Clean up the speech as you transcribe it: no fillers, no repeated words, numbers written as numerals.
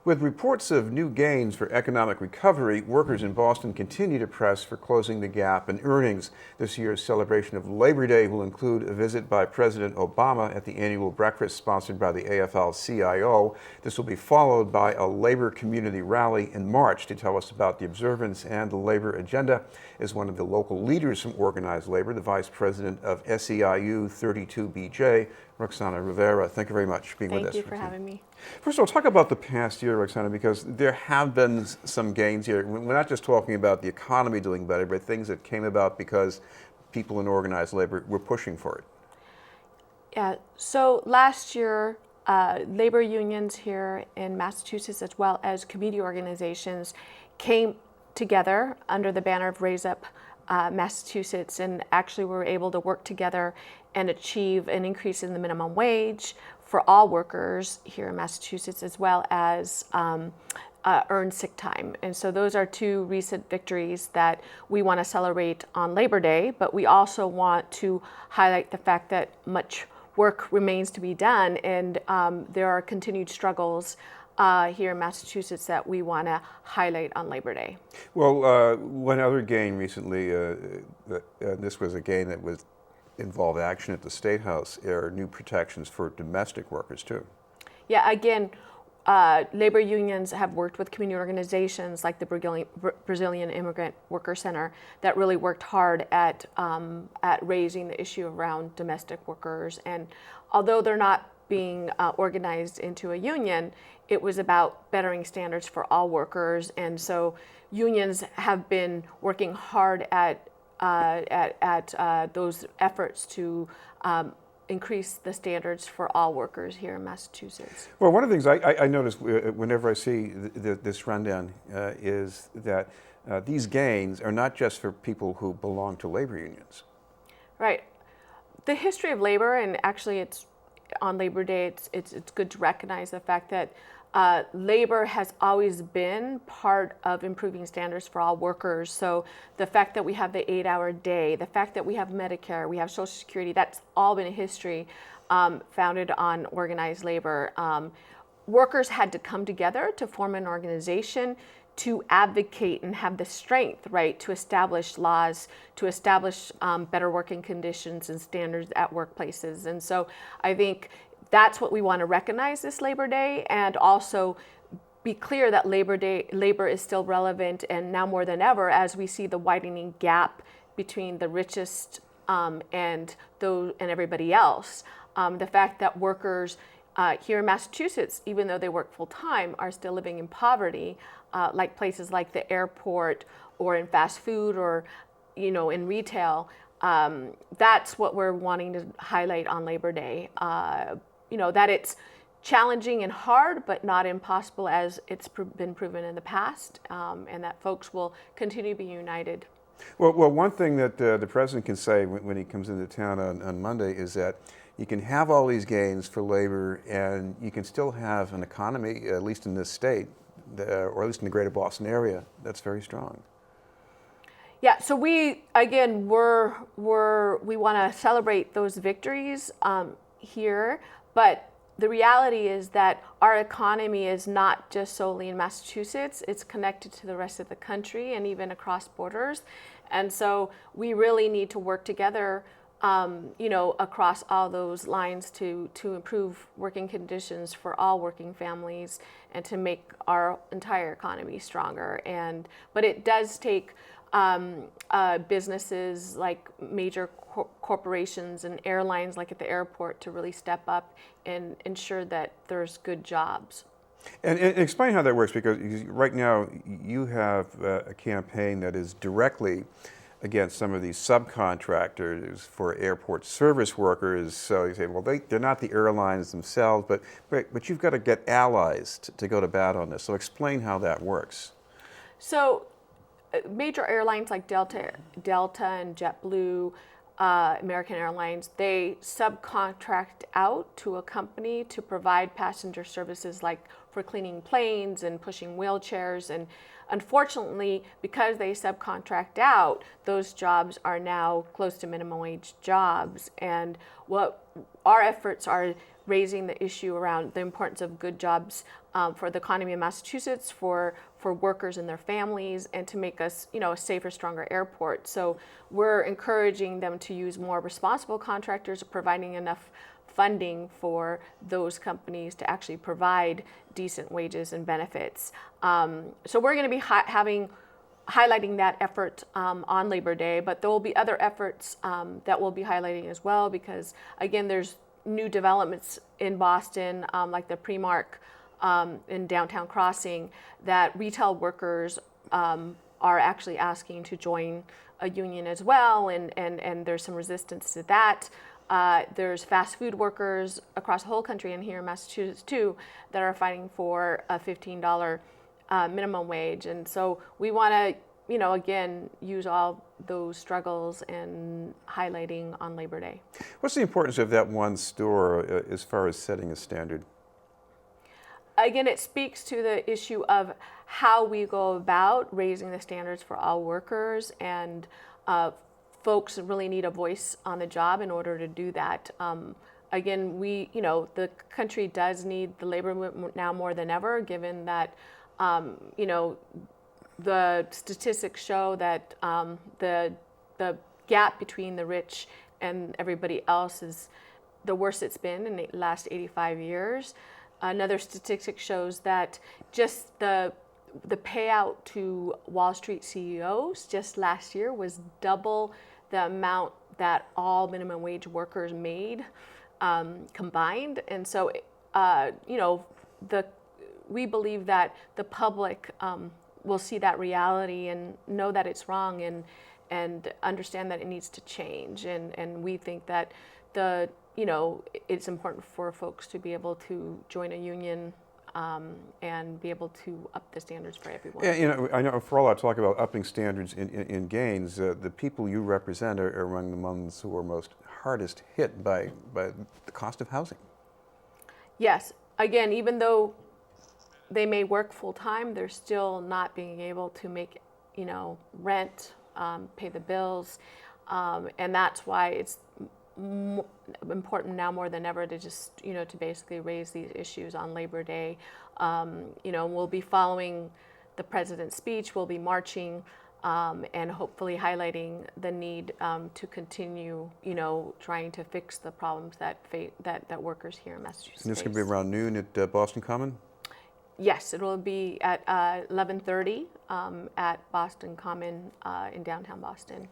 With reports of new gains for economic recovery, workers in Boston continue to press for closing the gap in earnings. This year's celebration of Labor Day will include a visit by President Obama at the annual breakfast sponsored by the AFL-CIO. This will be followed by a labor community rally in March. To tell us about the observance and the labor agenda is one of the local leaders from organized labor, the Vice President of SEIU 32BJ, Roxana Rivera. Thank you very much for being with us. Thank you for having me. First of all, talk about the past year, Roxana, because there have been some gains here. We're not just talking about the economy doing better, but things that came about because people in organized labor were pushing for it. Yeah, so last year, labor unions here in Massachusetts, as well as community organizations, came together under the banner of Raise Up Massachusetts, and actually were able to work together and achieve an increase in the minimum wage for all workers here in Massachusetts, as well as earned sick time. And so those are two recent victories that we want to celebrate on Labor Day, but we also want to highlight the fact that much work remains to be done, and there are continued struggles here in Massachusetts that we want to highlight on Labor Day. Well, one other gain recently, this was a gain that was involved action at the State House, are new protections for domestic workers too. Yeah, again, labor unions have worked with community organizations like the Brazilian Immigrant Worker Center that really worked hard at raising the issue around domestic workers. And although they're not being organized into a union, it was about bettering standards for all workers. And so unions have been working hard at those efforts to increase the standards for all workers here in Massachusetts. Well, one of the things I notice whenever I see this rundown is that these gains are not just for people who belong to labor unions. Right. The history of labor, and actually it's on Labor Day, it's good to recognize the fact that labor has always been part of improving standards for all workers. So the fact that we have the 8-hour day, the fact that we have Medicare, we have Social Security, that's all been a history founded on organized labor. Workers had to come together to form an organization to advocate and have the strength, right, to establish laws, to establish better working conditions and standards at workplaces. And so I think that's what we want to recognize this Labor Day, and also be clear that labor is still relevant, and now more than ever, as we see the widening gap between the richest and everybody else. The fact that workers here in Massachusetts, even though they work full time, are still living in poverty, like places like the airport or in fast food or in retail. That's what we're wanting to highlight on Labor Day. That it's challenging and hard, but not impossible as it's been proven in the past, and that folks will continue to be united. Well, one thing that the president can say when he comes into town on Monday is that you can have all these gains for labor and you can still have an economy, at least in this state, or at least in the greater Boston area, that's very strong. Yeah, so we want to celebrate those victories here, but the reality is that our economy is not just solely in Massachusetts, it's connected to the rest of the country and even across borders. And so we really need to work together across all those lines to improve working conditions for all working families and to make our entire economy stronger. But it does take businesses like major corporations and airlines like at the airport to really step up and ensure that there's good jobs. And explain how that works, because right now you have a campaign that is directly against some of these subcontractors for airport service workers. So you say, well, they're not the airlines themselves, but you've got to get allies to go to bat on this. So explain how that works. So major airlines like Delta and JetBlue, American Airlines, they subcontract out to a company to provide passenger services like for cleaning planes and pushing wheelchairs. And unfortunately, because they subcontract out, those jobs are now close to minimum wage jobs. And what our efforts are raising the issue around the importance of good jobs for the economy of Massachusetts, for workers and their families, and to make us, a safer, stronger airport. So we're encouraging them to use more responsible contractors, providing enough funding for those companies to actually provide decent wages and benefits. So we're going to be highlighting that effort on Labor Day, but there will be other efforts that we'll be highlighting as well, because again, there's new developments in Boston, like the Primark in Downtown Crossing, that retail workers are actually asking to join a union as well, and there's some resistance to that. There's fast food workers across the whole country and here in Massachusetts too that are fighting for a $15 minimum wage. And so we want to, again, use all those struggles and highlighting on Labor Day. What's the importance of that one store as far as setting a standard? Again, it speaks to the issue of how we go about raising the standards for all workers, and folks really need a voice on the job in order to do that. Again, the country does need the labor movement now more than ever, given that, the statistics show that the gap between the rich and everybody else is the worst it's been in the last 85 years. Another statistic shows that just the payout to Wall Street CEOs just last year was double the amount that all minimum wage workers made combined. And so, we believe that the public will see that reality and know that it's wrong, and understand that it needs to change. And we think that it's important for folks to be able to join a union and be able to up the standards for everyone. Yeah, I know for all our talk about upping standards in Gaines, the people you represent are among the ones who are most hardest hit by the cost of housing. Yes. Again, even though they may work full time, they're still not being able to make, rent, pay the bills, and that's why it's important now more than ever to just, to basically raise these issues on Labor Day. We'll be following the president's speech, we'll be marching, and hopefully highlighting the need to continue, trying to fix the problems that workers here in Massachusetts And this face. going to be around noon at Boston Common? Yes, it will be at 11:30 at Boston Common in downtown Boston.